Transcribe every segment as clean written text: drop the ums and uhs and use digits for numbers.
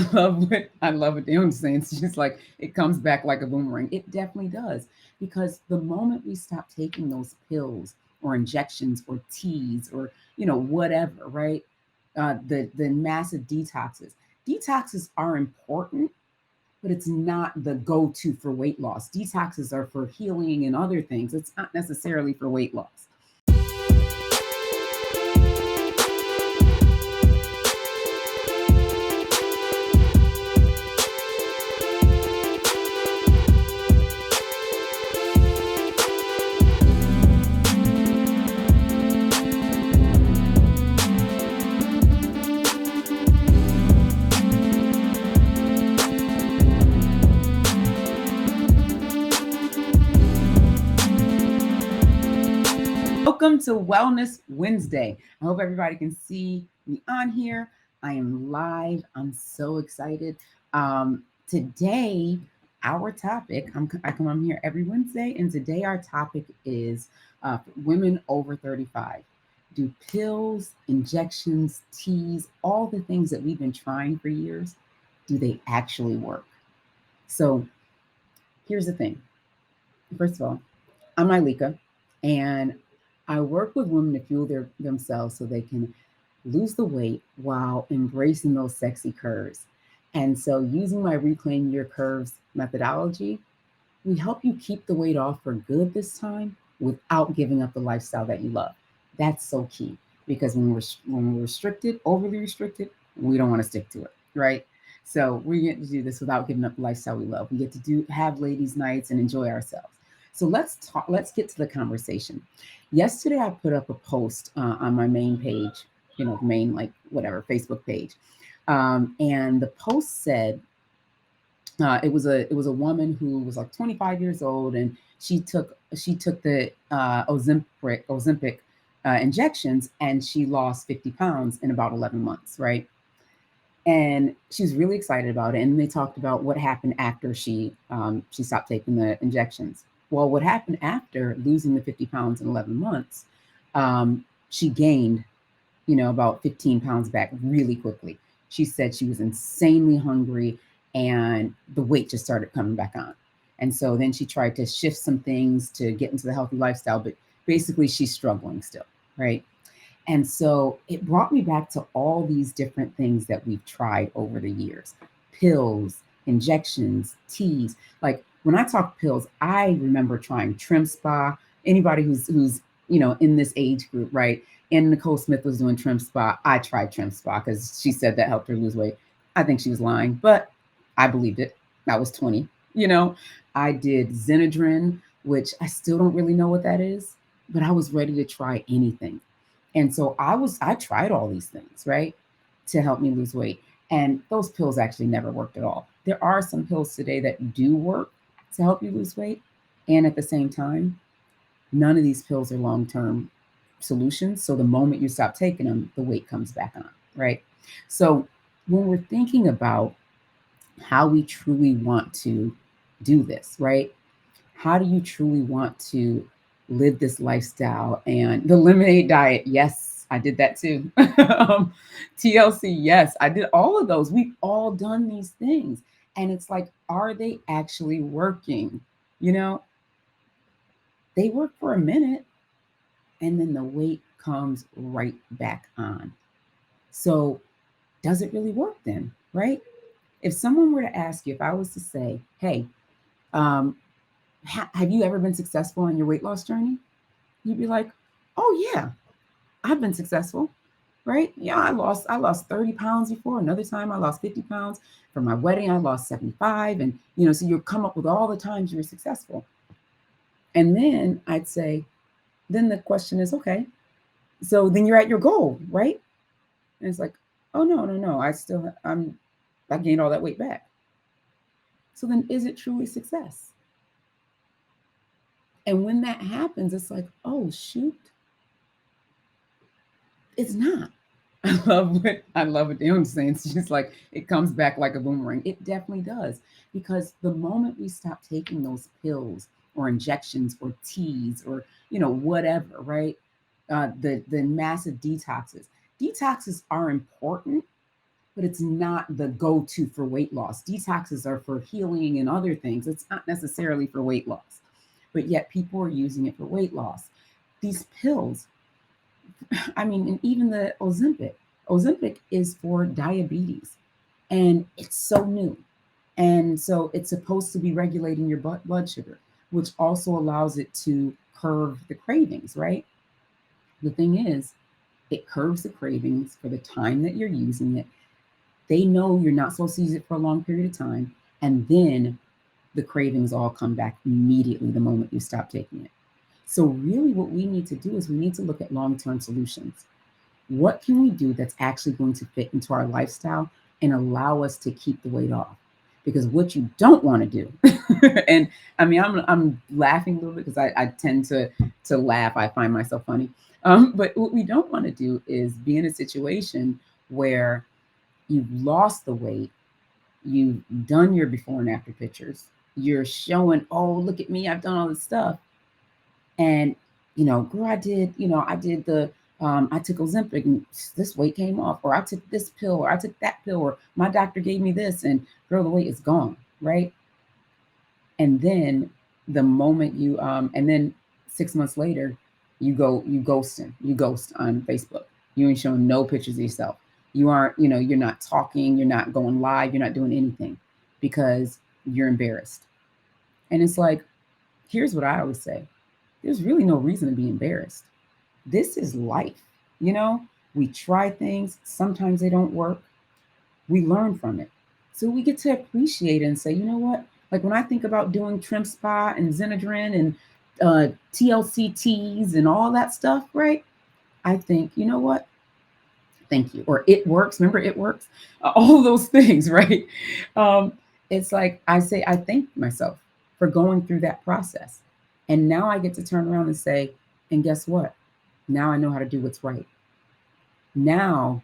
I love what Dion's saying. It's just like it comes back like a boomerang. It definitely does. Because the moment we stop taking those pills or injections or teas or whatever, right? The massive detoxes. Detoxes are important, but it's not the go-to for weight loss. Detoxes are for healing and other things. It's not necessarily for weight loss. Welcome to Wellness Wednesday. I hope everybody can see me on here. I am live. I'm so excited. Today, our topic, I come on here every Wednesday, and today our topic is women over 35. Do pills, injections, teas, all the things that we've been trying for years, do they actually work? So here's the thing. First of all, I'm Ileka, and I work with women to fuel themselves so they can lose the weight while embracing those sexy curves. And so, using my Reclaim Your Curves methodology, we help you keep the weight off for good this time without giving up the lifestyle that you love. That's so key because when we're restricted, overly restricted, we don't want to stick to it, right? So we get to do this without giving up the lifestyle we love. We get to have ladies' nights and enjoy ourselves. So let's talk. Let's get to the conversation. Yesterday, I put up a post on my main page, main like whatever Facebook page, and the post said it was a woman who was like 25 years old, and she took the Ozempic injections, and she lost 50 pounds in about 11 months, right? And she was really excited about it. And they talked about what happened after she stopped taking the injections. Well, what happened after losing the 50 pounds in 11 months, she gained, about 15 pounds back really quickly. She said she was insanely hungry and the weight just started coming back on. And so then she tried to shift some things to get into the healthy lifestyle, but basically she's struggling still, right? And so it brought me back to all these different things that we've tried over the years: pills, injections, teas. Like when I talk pills, I remember trying Trim Spa. Anybody who's in this age group, right? And Nicole Smith was doing Trim Spa. I tried Trim Spa because she said that helped her lose weight. I think she was lying, but I believed it. I was 20. You know, I did Zenadrin, which I still don't really know what that is, but I was ready to try anything. And so I tried all these things, right, to help me lose weight. And those pills actually never worked at all. There are some pills today that do work to help you lose weight. And at the same time, none of these pills are long-term solutions. So the moment you stop taking them, the weight comes back on, right? So when we're thinking about how we truly want to do this, right? How do you truly want to live this lifestyle? And the lemonade diet, yes, I did that too. TLC, yes, I did all of those. We've all done these things. And it's like, are they actually working? You know, they work for a minute and then the weight comes right back on. So, does it really work then? Right? If someone were to ask you, if I was to say, hey, um, have you ever been successful on your weight loss journey? You'd be like, oh yeah, I've been successful, right? Yeah, I lost 30 pounds before. Another time I lost 50 pounds. For my wedding, I lost 75. And so you'll come up with all the times you were successful. And then I'd say, then the question is, okay, so then you're at your goal, right? And it's like, oh no, no, no. I gained all that weight back. So then is it truly success? And when that happens, it's like, oh shoot, it's not. I love what Dion's saying. It's just like it comes back like a boomerang. It definitely does. Because the moment we stop taking those pills or injections or teas or whatever, right? The massive detoxes. Detoxes are important, but it's not the go-to for weight loss. Detoxes are for healing and other things. It's not necessarily for weight loss, but yet people are using it for weight loss. These pills, I mean, and even the Ozempic is for diabetes, and it's so new. And so it's supposed to be regulating your blood sugar, which also allows it to curb the cravings, right? The thing is, it curbs the cravings for the time that you're using it. They know you're not supposed to use it for a long period of time. And then the cravings all come back immediately the moment you stop taking it. So, really, what we need to do is we need to look at long term solutions. What can we do that's actually going to fit into our lifestyle and allow us to keep the weight off? Because what you don't want to do, and I mean, I'm laughing a little bit because I tend to laugh. I find myself funny. But what we don't want to do is be in a situation where you've lost the weight, you've done your before and after pictures, you're showing, oh, look at me, I've done all this stuff, and girl, I did I took Ozempic and this weight came off, or I took this pill, or I took that pill, or my doctor gave me this, and girl, the weight is gone, right? And then the moment and then 6 months later, you ghost on Facebook. You ain't showing no pictures of yourself. You aren't, you're not talking, you're not going live, you're not doing anything because you're embarrassed. And it's like, here's what I always say: there's really no reason to be embarrassed. This is life. You know, we try things, sometimes they don't work. We learn from it. So we get to appreciate it and say, you know what? Like when I think about doing Trim Spa and Xenadrin and TLCTs and all that stuff, right? I think, you know what? Thank you. Or it works. Remember, it works. All those things, right? Um, it's like I say, I thank myself for going through that process. And now I get to turn around and say, and guess what? Now I know how to do what's right. Now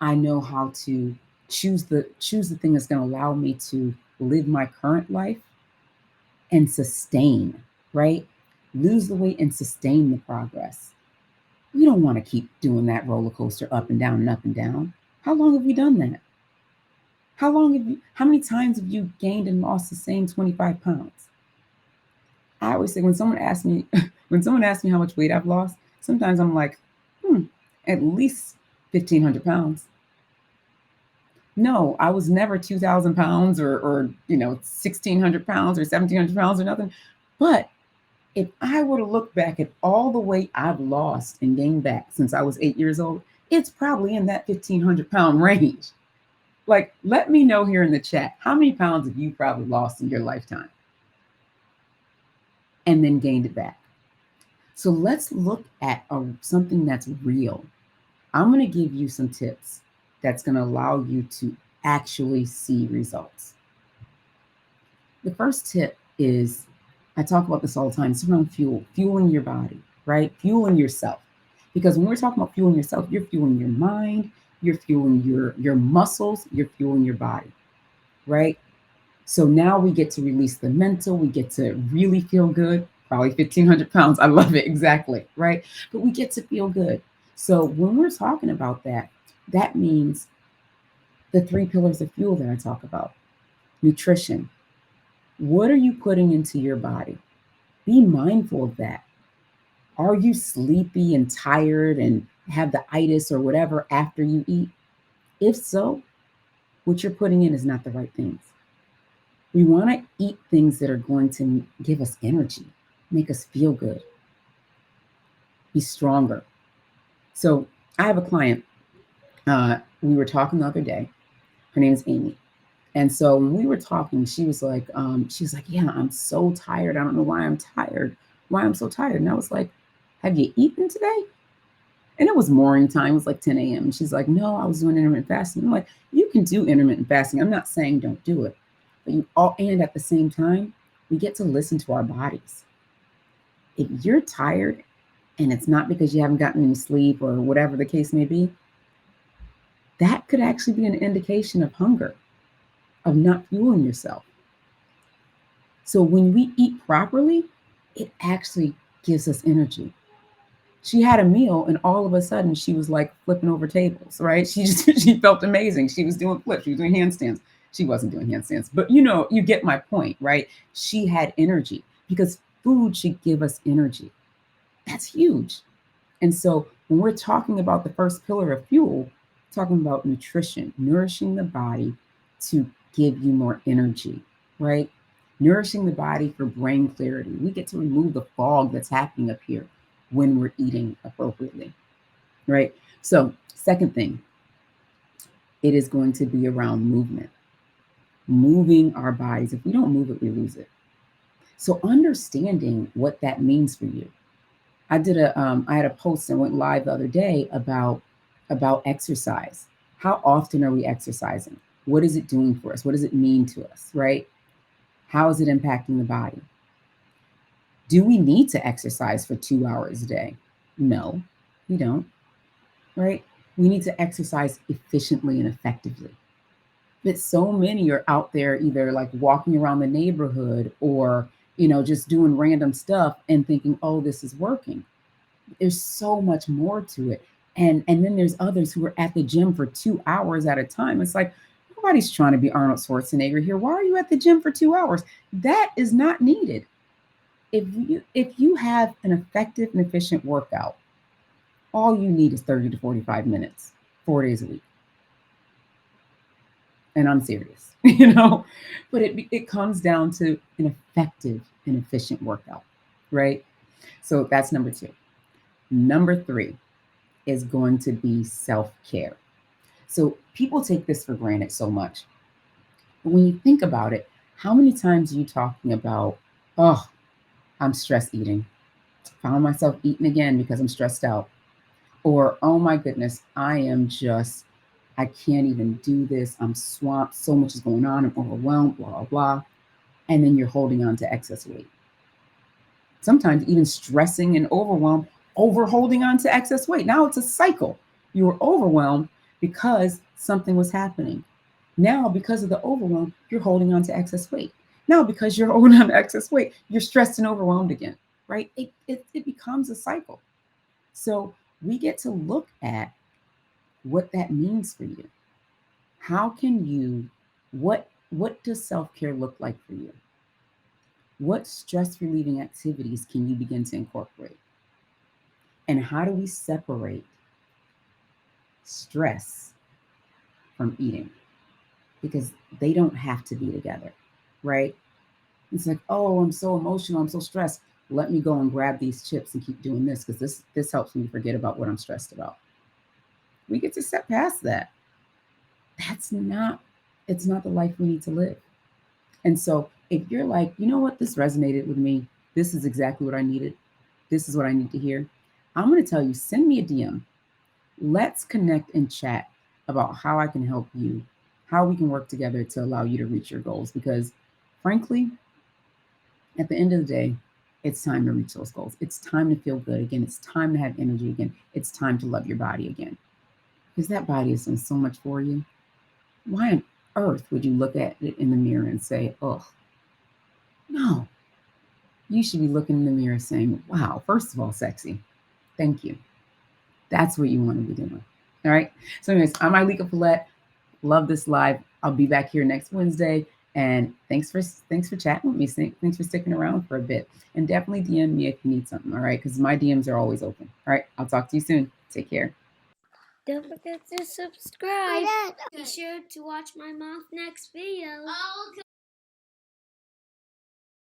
I know how to choose the thing that's going to allow me to live my current life and sustain, right? Lose the weight and sustain the progress. We don't want to keep doing that roller coaster up and down and up and down. How long have we done that? How many times have you gained and lost the same 25 pounds? I always say when someone asks me, when someone asks me how much weight I've lost, sometimes I'm like, at least 1,500 pounds. No, I was never 2,000 pounds or 1,600 pounds or 1,700 pounds or nothing. But if I were to look back at all the weight I've lost and gained back since I was 8 years old, it's probably in that 1,500 pound range. Like, let me know here in the chat, how many pounds have you probably lost in your lifetime and then gained it back? So let's look at something that's real. I'm going to give you some tips that's going to allow you to actually see results. The first tip is, I talk about this all the time, it's around fueling your body, right? Fueling yourself. Because when we're talking about fueling yourself, you're fueling your mind, you're fueling your muscles, you're fueling your body, right? So now we get to release the mental, we get to really feel good, probably 1,500 pounds. I love it, exactly, right? But we get to feel good. So when we're talking about that, that means the 3 pillars of fuel that I talk about. Nutrition. What are you putting into your body? Be mindful of that. Are you sleepy and tired and have the itis or whatever after you eat? If so, what you're putting in is not the right things. We want to eat things that are going to give us energy, make us feel good, be stronger. So I have a client. We were talking the other day. Her name is Amy. And so when we were talking, she was like, yeah, I'm so tired. I don't know why I'm tired, why I'm so tired. And I was like, have you eaten today? And it was morning time. It was like 10 a.m. And she's like, no, I was doing intermittent fasting. I'm like, you can do intermittent fasting. I'm not saying don't do it. But and at the same time, we get to listen to our bodies. If you're tired and it's not because you haven't gotten any sleep or whatever the case may be, that could actually be an indication of hunger, of not fueling yourself. So when we eat properly, it actually gives us energy. She had a meal and all of a sudden she was like flipping over tables, right? She just she felt amazing. She was doing flips, she was doing handstands. She wasn't doing handstands, but you get my point, right? She had energy because food should give us energy. That's huge. And so when we're talking about the first pillar of fuel, talking about nutrition, nourishing the body to give you more energy, right? Nourishing the body for brain clarity. We get to remove the fog that's happening up here when we're eating appropriately, right? So, second thing, it is going to be around movement, moving our bodies. If we don't move it, we lose it. So, understanding what that means for you. I had a post and went live the other day about exercise. How often are we exercising? What is it doing for us? What does it mean to us, right? How is it impacting the body? Do we need to exercise for 2 hours a day? No, we don't, right? We need to exercise efficiently and effectively. But so many are out there either like walking around the neighborhood or, just doing random stuff and thinking, oh, this is working. There's so much more to it. And then there's others who are at the gym for 2 hours at a time. It's like nobody's trying to be Arnold Schwarzenegger here. Why are you at the gym for 2 hours? That is not needed. If you have an effective and efficient workout, all you need is 30 to 45 minutes, 4 days a week. And I'm serious, but it comes down to an effective and efficient workout, right? So that's number two. Number three is going to be self care. So people take this for granted so much. But when you think about it, how many times are you talking about, oh, I'm stress eating? Found myself eating again because I'm stressed out. Or, oh my goodness, I can't even do this. I'm swamped. So much is going on. I'm overwhelmed, blah, blah, blah. And then you're holding on to excess weight. Sometimes even stressing and overwhelmed over holding on to excess weight. Now it's a cycle. You were overwhelmed because something was happening. Now, because of the overwhelm, you're holding on to excess weight. Now, because you're holding on to excess weight, you're stressed and overwhelmed again, right? It becomes a cycle. So we get to look at what that means for you. How can you, what does self-care look like for you? What stress relieving activities can you begin to incorporate? And how do we separate stress from eating? Because they don't have to be together, right? It's like, oh, I'm so emotional, I'm so stressed. Let me go and grab these chips and keep doing this because this helps me forget about what I'm stressed about. We get to step past that. That's not, it's not the life we need to live. And so if you're like, you know what, this resonated with me, this is exactly what I needed, this is what I need to hear, I'm going to tell you, send me a DM. Let's connect and chat about how I can help you, how we can work together to allow you to reach your goals. Because frankly, at the end of the day, it's time to reach those goals. It's time to feel good again. It's time to have energy again. It's time to love your body again. Because that body has done so much for you. Why on earth would you look at it in the mirror and say, oh, no? You should be looking in the mirror saying, wow, first of all, sexy. Thank you. That's what you want to be doing. All right. So, anyways, I'm Ileka Falette. Love this live. I'll be back here next Wednesday. And thanks for chatting with me. Thanks for sticking around for a bit. And definitely DM me if you need something. All right. Because my DMs are always open. All right. I'll talk to you soon. Take care. Don't forget to subscribe. Be sure to watch my mom's next video.